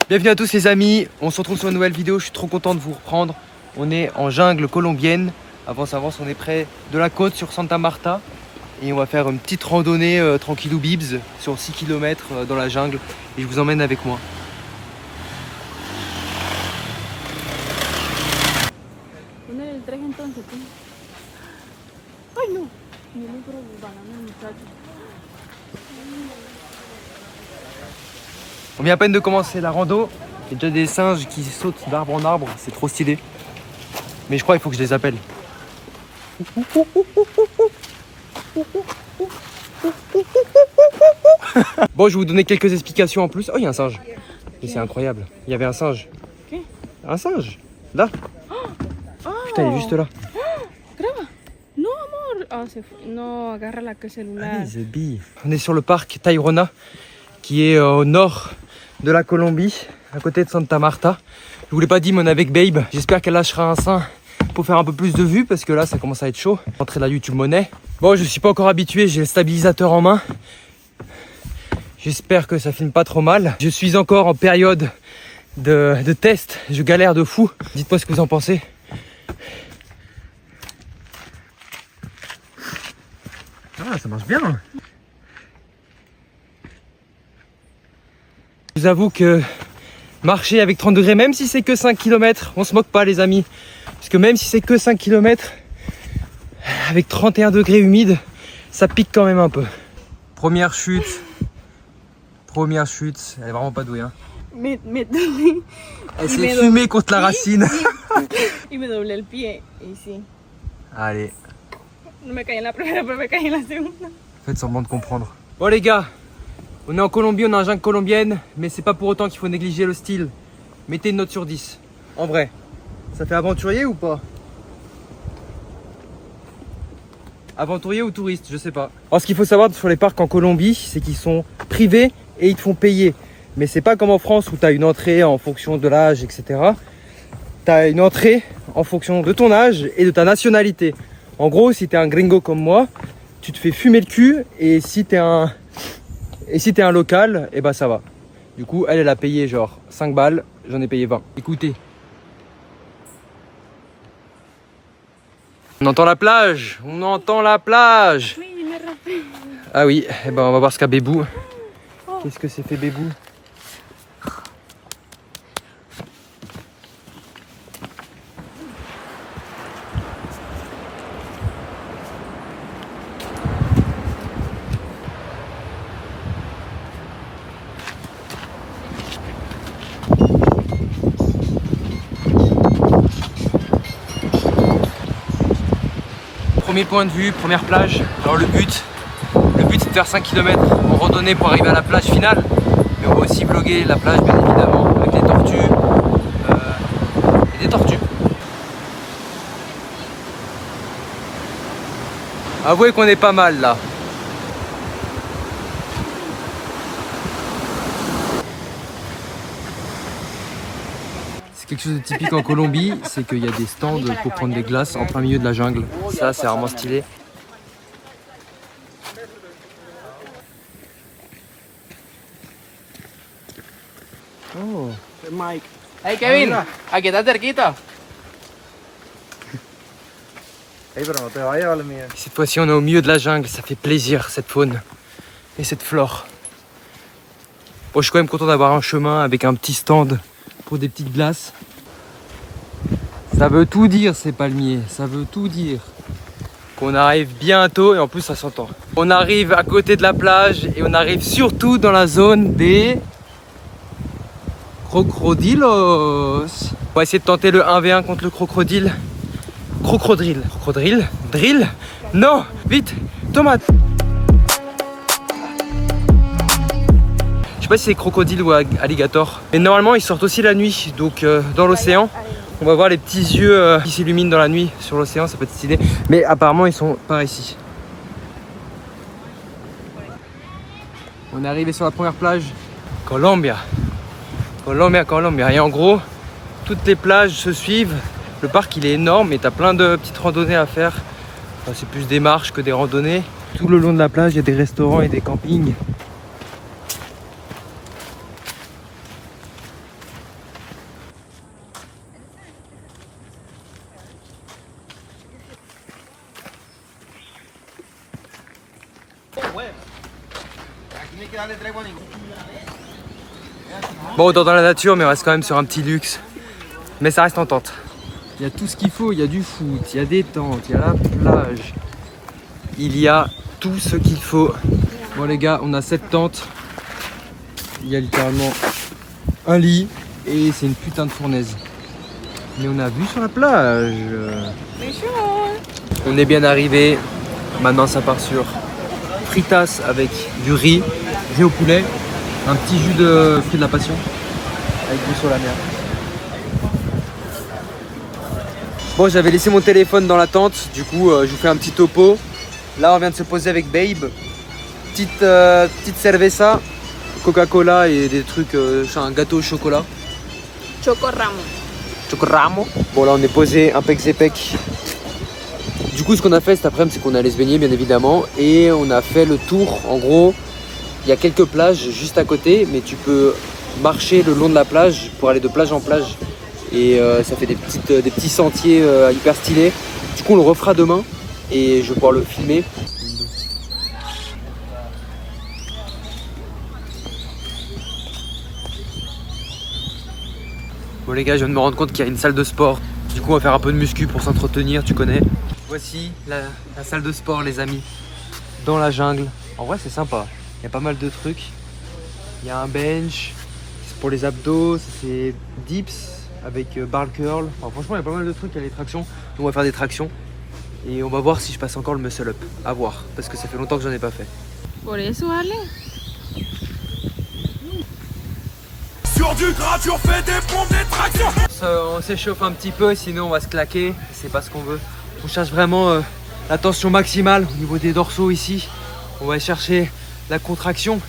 Bienvenue à tous les amis, on se retrouve sur une nouvelle vidéo, je suis trop content de vous reprendre. On est en jungle colombienne, avance, on est près de la côte sur Santa Marta. Et on va faire une petite randonnée tranquillou bibs sur 6 km dans la jungle. Et je vous emmène avec moi. On vient à peine de commencer la rando. Il y a déjà des singes qui sautent d'arbre en arbre, c'est trop stylé. Mais je crois qu'il faut que je les appelle. Bon, je vais vous donner quelques explications en plus. Oh, il y a un singe. Et c'est incroyable. Il y avait un singe. Un singe. Là. Putain, il est juste là. Non, amor. No, agarra la que celular. On est sur le parc Tayrona, qui est au nord de la Colombie, à côté de Santa Marta. Je vous l'ai pas dit, mais on est avec Babe. J'espère qu'elle lâchera un sein pour faire un peu plus de vues, parce que là, ça commence à être chaud. Rentrer la YouTube Money. Bon, je suis pas encore habitué, j'ai le stabilisateur en main. J'espère que ça filme pas trop mal. Je suis encore en période de test. Je galère de fou. Dites-moi ce que vous en pensez. Ah, ça marche bien. Je vous avoue que marcher avec 30 degrés, même si c'est que 5 km, on se moque pas les amis. Parce que même si c'est que 5 km, avec 31 degrés humide, ça pique quand même un peu. Première chute, elle est vraiment pas douée. Hein. Elle s'est fumée contre la racine. Y me doblé el pie. Y sí. Allez. No me caí en la primera, pero me caí en la segunda. Faites semblant de comprendre. Bon les gars, on est en Colombie, on est en jungle colombienne, mais c'est pas pour autant qu'il faut négliger le style. Mettez une note sur 10. En vrai, ça fait aventurier ou pas? Aventurier ou touriste, je sais pas. Alors ce qu'il faut savoir sur les parcs en Colombie, c'est qu'ils sont privés et ils te font payer. Mais c'est pas comme en France où tu as une entrée en fonction de l'âge, etc. Tu as une entrée en fonction de ton âge et de ta nationalité. En gros, si tu es un gringo comme moi, tu te fais fumer le cul, et si tu es un local, et bah ça va. Du coup, elle a payé genre 5 balles, j'en ai payé 20. Écoutez. On entend la plage, on entend la plage. Oui, me rompí. Ah oui, et ben on va voir ce qu'a Bébou. Qu'est-ce que c'est fait Bébou? Premier point de vue, première plage. Alors le but c'est de faire 5 km en randonnée pour arriver à la plage finale. Mais on va aussi vlogger la plage bien évidemment avec les tortues et des tortues. Avouez qu'on est pas mal là. C'est quelque chose de typique en Colombie, c'est qu'il y a des stands pour prendre des glaces en plein milieu de la jungle. Ça, c'est vraiment stylé. Oh. Mike. Hey Kevin, aquí está cerquita. Cette fois-ci, on est au milieu de la jungle. Ça fait plaisir, cette faune et cette flore. Bon, je suis quand même content d'avoir un chemin avec un petit stand pour des petites glaces. Ça veut tout dire ces palmiers, ça veut tout dire. Qu'on arrive bientôt et en plus ça s'entend. On arrive à côté de la plage et on arrive surtout dans la zone des crocodilos. On va essayer de tenter le 1v1 contre le crocodile. Crocodile. Crocodile? Drill? Non! Vite! Tomate! Je sais pas si c'est crocodile ou alligator. Mais normalement ils sortent aussi la nuit, donc dans l'océan. On va voir les petits yeux qui s'illuminent dans la nuit sur l'océan, ça peut être stylé. Mais apparemment ils sont par ici. On est arrivé sur la première plage. Colombia. Et en gros, toutes les plages se suivent. Le parc il est énorme et t'as plein de petites randonnées à faire. Enfin, c'est plus des marches que des randonnées. Tout le long de la plage, il y a des restaurants et des campings. Bon, on dort dans la nature, mais on reste quand même sur un petit luxe. Mais ça reste en tente. Il y a tout ce qu'il faut, il y a du foot, il y a des tentes, il y a la plage. Il y a tout ce qu'il faut. Bon les gars, on a 7 tentes. Il y a littéralement un lit et c'est une putain de fournaise. Mais on a vu sur la plage. On est bien arrivé. Maintenant ça part sur fritas avec du riz au poulet, un petit jus de fruit de la passion avec vue sur la mer. Bon, j'avais laissé mon téléphone dans la tente, du coup je vous fais un petit topo. Là on vient de se poser avec Babe. Petite cerveza, Coca-Cola et des trucs, un gâteau au chocolat. Chocoramo. Bon là on est posé un pec zépec. Du coup ce qu'on a fait cet après-midi c'est qu'on allait se baigner bien évidemment. Et on a fait le tour, en gros il y a quelques plages juste à côté. Mais tu peux marcher le long de la plage pour aller de plage en plage. Et ça fait des petits sentiers hyper stylés. Du coup on le refera demain et je vais pouvoir le filmer. Bon les gars, je viens de me rendre compte qu'il y a une salle de sport. Du coup on va faire un peu de muscu pour s'entretenir, tu connais. Voici la salle de sport les amis. Dans la jungle. En vrai c'est sympa. Il y a pas mal de trucs. Il y a un bench. C'est pour les abdos. C'est dips avec bar curl. Enfin, franchement il y a pas mal de trucs. Il y a les tractions. Donc, on va faire des tractions. Et on va voir si je passe encore le muscle up. À voir. Parce que ça fait longtemps que j'en ai pas fait. Por eso, Ale. Sur du gradure, fais des pompes, des tractions. On s'échauffe un petit peu, sinon on va se claquer. C'est pas ce qu'on veut. On cherche vraiment la tension maximale au niveau des dorsaux ici. On va chercher la contraction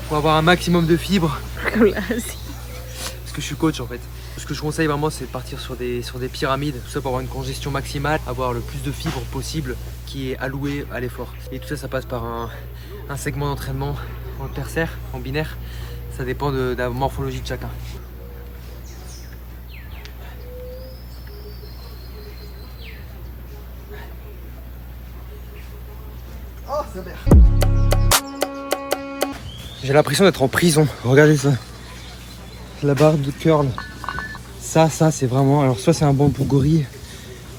pour avoir un maximum de fibres. Parce que je suis coach en fait. Ce que je conseille vraiment c'est de partir sur des pyramides. Tout ça pour avoir une congestion maximale, avoir le plus de fibres possible qui est alloué à l'effort. Et tout ça, ça passe par un segment d'entraînement en tertiaire, en binaire. Ça dépend de la morphologie de chacun. Oh, c'est bien. J'ai l'impression d'être en prison. Regardez ça. La barre de curl. Ça c'est vraiment... Alors soit c'est un banc pour gorilles,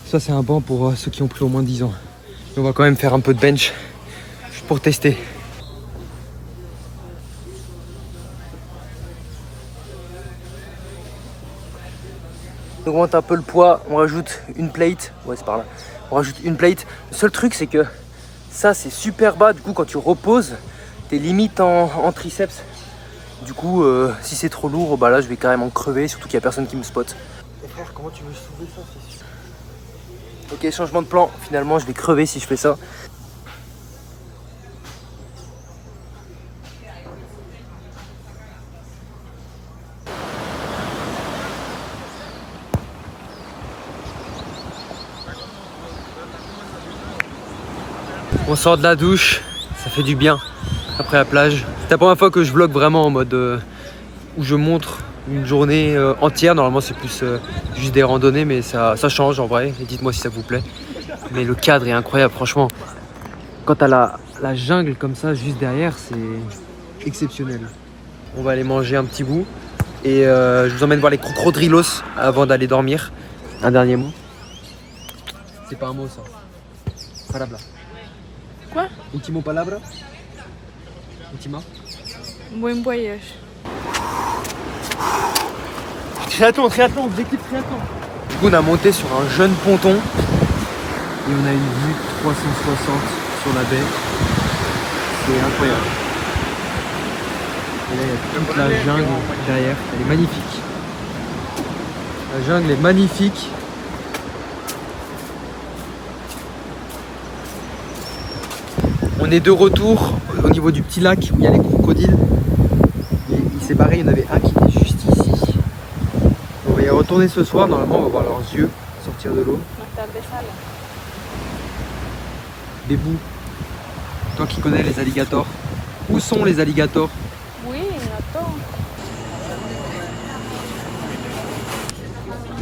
soit c'est un banc pour ceux qui ont pris au moins 10 ans. Et on va quand même faire un peu de bench juste pour tester. On augmente un peu le poids, on rajoute une plate. Ouais, c'est par là. On rajoute une plate. Le seul truc, c'est que ça, c'est super bas. Du coup, quand tu reposes, t'es limite en triceps. Du coup, si c'est trop lourd, bah là, je vais carrément crever. Surtout qu'il n'y a personne qui me spot. Et frère, comment tu veux soulever ça? C'est sûr. Ok, changement de plan. Finalement, je vais crever si je fais ça. On sort de la douche, ça fait du bien après la plage. C'est la première fois que je vlog vraiment en mode où je montre une journée entière. Normalement c'est plus juste des randonnées, mais ça change en vrai. Et dites-moi si ça vous plaît. Mais le cadre est incroyable franchement. Quand t'as la jungle comme ça juste derrière, c'est exceptionnel. On va aller manger un petit bout et je vous emmène voir les crocodrilos avant d'aller dormir. Un dernier mot. C'est pas un mot ça. Palabra. Quoi? Ultimo palabra. Ultima. Buen voyage. Triathlon, objectif triathlon. Du coup on a monté sur un jeune ponton et on a une vue 360 sur la baie. C'est incroyable. Et là il y a toute la jungle derrière, elle est magnifique. La jungle est magnifique. On est de retour au niveau du petit lac où il y a les crocodiles. Il s'est barré, il y en avait un qui est juste ici. On va y retourner ce soir, normalement on va voir leurs yeux sortir de l'eau. Bébou, toi qui connais les alligators, où sont les alligators? Oui, attends.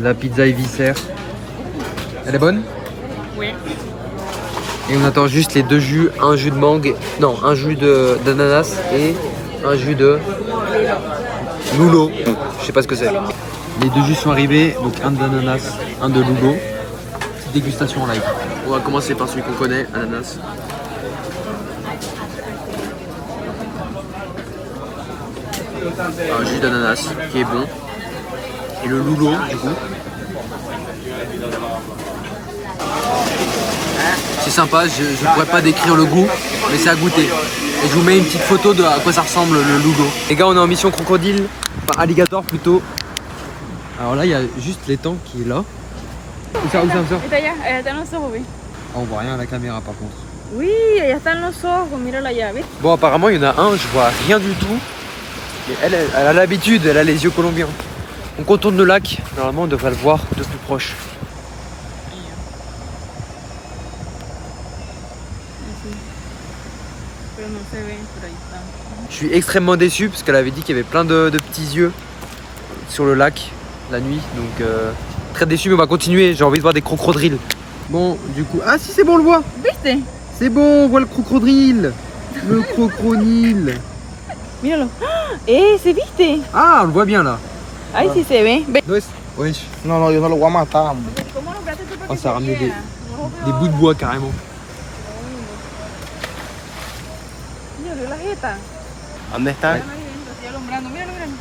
La pizza est viscère. Elle est bonne? Oui. Et on attend juste les 2 jus, un jus de mangue, non, un jus d'ananas et un jus de loulo. Je sais pas ce que c'est. Les 2 jus sont arrivés, donc un d'ananas, un de loulo. Petite dégustation en live. On va commencer par celui qu'on connaît, ananas. Un jus d'ananas qui est bon. Et le loulo du coup. C'est sympa, je ne pourrais pas décrire le goût, mais c'est à goûter. Et je vous mets une petite photo de à quoi ça ressemble le loulo. Les gars, on est en mission crocodile, enfin alligator plutôt. Alors là, il y a juste l'étang qui est là. Où ça? Está allá, allá están los ojos, ve. Ah, on voit rien à la caméra par contre. Oui, allá están los ojos, míralo allá, ¿ves? Bon, apparemment, il y en a un, je vois rien du tout. Mais elle a l'habitude, elle a les yeux colombiens. On contourne le lac, normalement on devrait le voir de plus proche. Pero no se ve, pero ahí está. Je suis extrêmement déçu parce qu'elle avait dit qu'il y avait plein de petits yeux sur le lac la nuit. Donc très déçu, mais on va continuer. J'ai envie de voir des crocodiles. Bon, du coup... Ah si, c'est bon, on le voit. ¿Viste? C'est bon, on voit le crocodile. Le crocodile. Míralo. ¡Ah! ¿Se viste? Ah, on le voit bien là. Ahí sí se ve. Ve. Wesh. No, no, yo no lo voy a matar. ¿Cómo lograste tú Oh, ça a ramené des bouts de bois carrément. Míralo, la jeta. ¿Dónde está? Estoy alumbrando, míralo, míralo.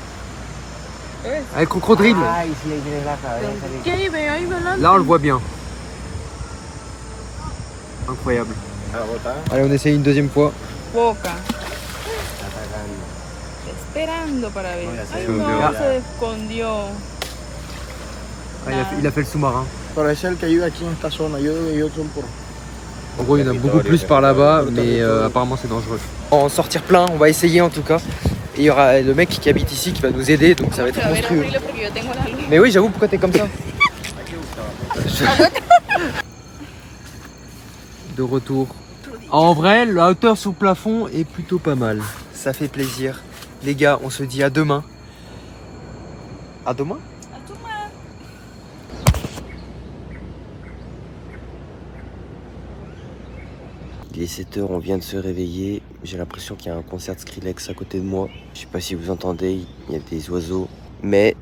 ¿Ves? Ah, le crocodile. Ay, sí, ahí tienes la cabeza. ¿Qué ahí ve? Ahí ve Là, on le voit bien. Incroyable. Allez, on essaye une deuxième fois. Boca. Esperando para ver. Ay, se no, hundió. se escondió. Ah, il a fait le sous-marin. Pero ese es el que vive aquí en esta zona. Yo son por... En gros, il y en a beaucoup plus par là-bas, mais apparemment c'est dangereux. En sortir plein, on va essayer en tout cas. Et il y aura le mec qui habite ici qui va nous aider, donc ça va être monstrueux. Mais oui, j'avoue, pourquoi t'es comme ça? De retour. En vrai, la hauteur sur le plafond est plutôt pas mal. Ça fait plaisir. Les gars, on se dit à demain. À demain? Il est 7h, on vient de se réveiller. J'ai l'impression qu'il y a un concert de Skrillex à côté de moi. Je sais pas si vous entendez, il y a des oiseaux. Mais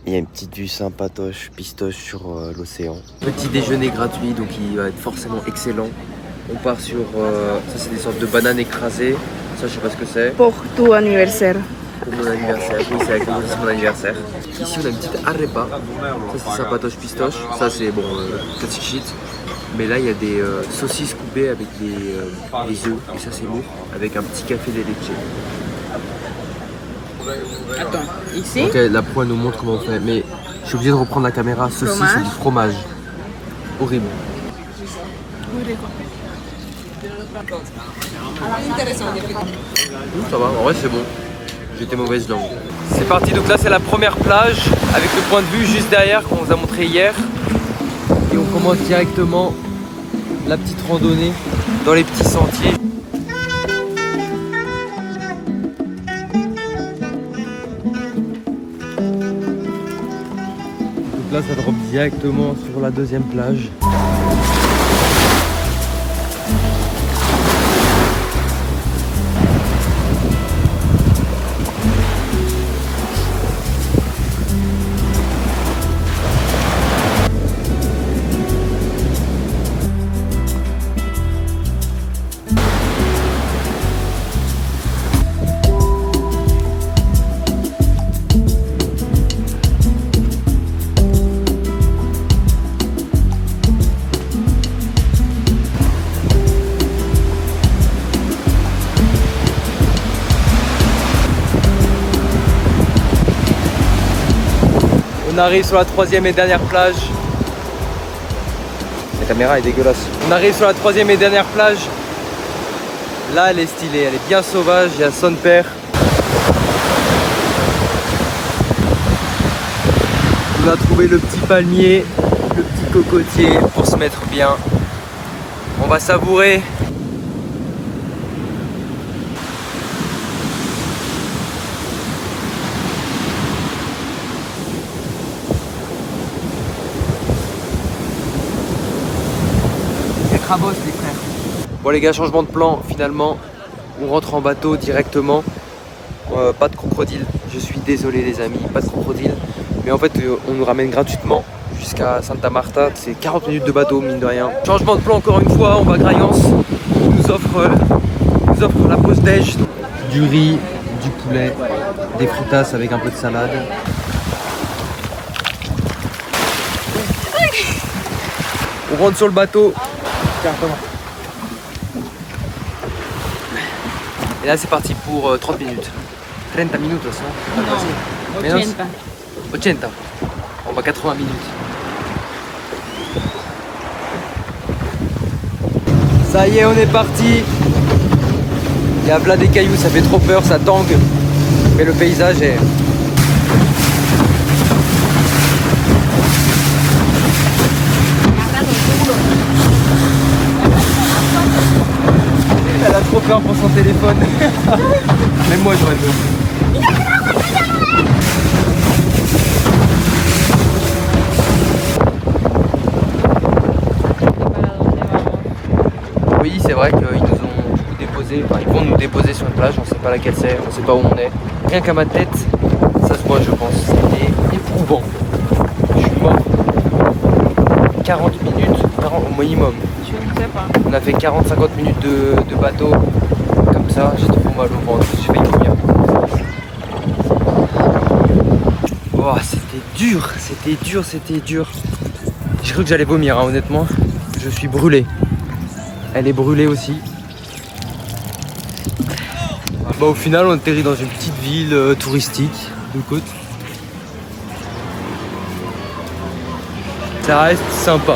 il y a une petite vue sympatoche, pistoche sur l'océan. Petit déjeuner gratuit, donc il va être forcément excellent. On part sur... ça c'est des sortes de bananes écrasées. Ça je sais pas ce que c'est. Pour tu anniversaire. Pour mon anniversaire, oui c'est avec mon anniversaire. Ici on a une petite arepa. Ça c'est sympatoche pistoche. Ça c'est bon, classic shit. Mais là il y a des saucisses coupées avec des œufs. Et ça c'est lourd. Avec un petit café de leche. Attends, ici. Ok, la pro elle nous montre comment on fait. Mais je suis obligé de reprendre la caméra. Ceci c'est du fromage. Horrible. Ça va, en vrai c'est bon. J'étais mauvaise langue. C'est parti, donc là c'est la première plage avec le point de vue juste derrière qu'on vous a montré hier. Et on commence directement la petite randonnée dans les petits sentiers. Donc là ça drop directement sur la deuxième plage. On arrive sur la troisième et dernière plage. La caméra est dégueulasse. On arrive sur la troisième et dernière plage. Là, elle est stylée, elle est bien sauvage. Il y a son père. On a trouvé le petit palmier, le petit cocotier pour se mettre bien. On va savourer. Crabos les frères. Bon les gars, changement de plan, finalement, on rentre en bateau directement. Pas de crocodile, je suis désolé les amis, pas de crocodile. Mais en fait, on nous ramène gratuitement jusqu'à Santa Marta, c'est 40 minutes de bateau, mine de rien. Changement de plan encore une fois, on va à Grayens, on nous offre la pause déj. Du riz, du poulet, des fritas avec un peu de salade. On rentre sur le bateau. Et là c'est parti pour 30 minutes. 30 minutes, ça. No, 80. 80. On va 80 minutes. Ça y est, on est parti. Il y a plein des cailloux, ça fait trop peur, ça tangue. Mais le paysage est... Elle a trop peur pour son téléphone. Même moi j'aurais peur. Oui, c'est vrai qu'ils nous ont du coup déposé, enfin ils vont nous déposer sur une plage, on sait pas laquelle c'est, on sait pas où on est. Rien qu'à ma tête, ça se voit je pense, c'était éprouvant. Je suis mort. 40 minutes au minimum. Je ne sais pas. On a fait 40-50 minutes de bateau, comme ça, j'ai trop mal au ventre, j'ai failli vomir. Oh, c'était dur, c'était dur, c'était dur. J'ai cru que j'allais vomir, hein, honnêtement. Je suis brûlé. Elle est brûlée aussi. Bah, au final, on atterrit dans une petite ville touristique de côte. Ça reste sympa.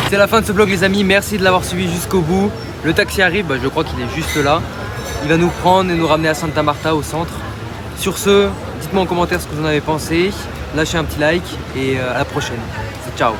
C'est la fin de ce vlog les amis, merci de l'avoir suivi jusqu'au bout. Le taxi arrive, bah, je crois qu'il est juste là. Il va nous prendre et nous ramener à Santa Marta au centre. Sur ce, dites-moi en commentaire ce que vous en avez pensé. Lâchez un petit like et à la prochaine. Ciao.